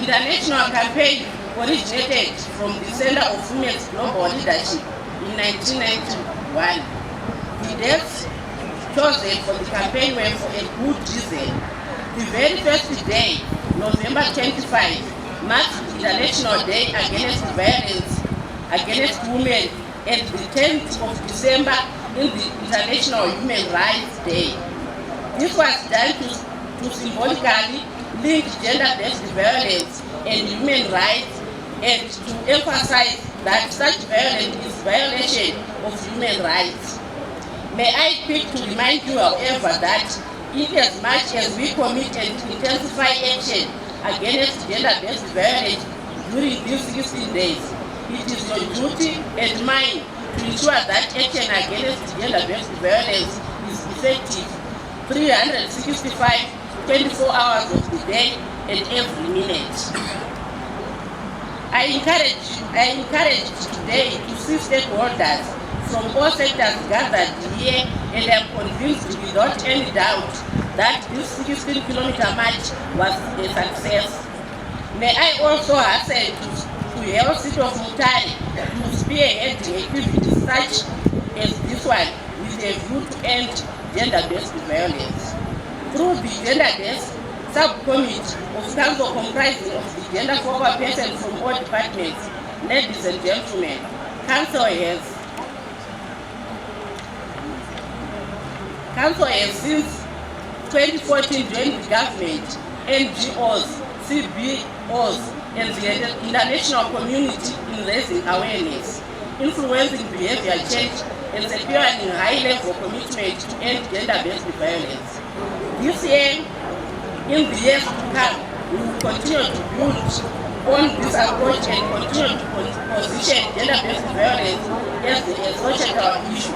International campaign originated from the Center of Women's Global Leadership in 1991. The dates chosen for the campaign were for a good reason. The very first day, November 25, marks the International Day Against Violence Against Women, and the 10th of December in the International Human Rights Day. This was done to symbolically link gender-based violence and human rights, and to emphasize that such violence is violation of human rights. May I quick to remind you, however, that in as much as we commit and intensify action against gender-based violence during these 16 days, it is your duty and mine to ensure that action against gender-based violence is effective 365 24 hours of the day and every minute. I encourage today to see stakeholders from all sectors gathered here, and I am convinced without any doubt that this 16-kilometer march was a success. May I also hasten to the city of Mutare to spearhead activities such as this one with a view to end gender-based violence. Through the gender-based subcommittee of council comprising of the gender focal person from all departments, ladies and gentlemen, council has since 2014 joined the government, NGOs, CBOs, and the international community in raising awareness, influencing behavior change, and securing high-level commitment to end gender-based violence. This year, in the years to come, we will continue to build on this approach and continue to position gender-based violence as a societal issue.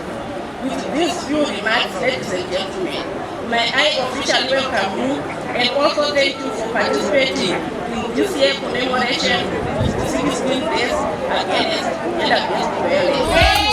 With these few remarks, ladies and gentlemen, may I officially welcome you and also thank you for participating in this year's commemoration of the 16 days against gender-based violence.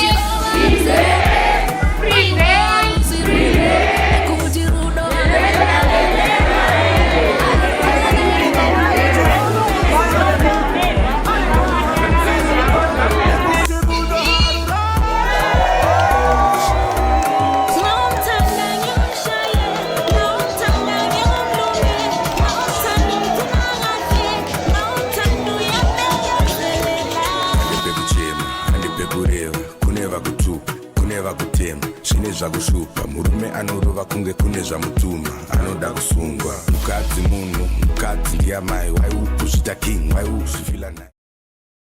Kushupa murume anorova kunge kune zvamutuma anoda kusungwa mukadzi munhu mukadzi ndiyamai waiupuzvita king waiuzvifila naye.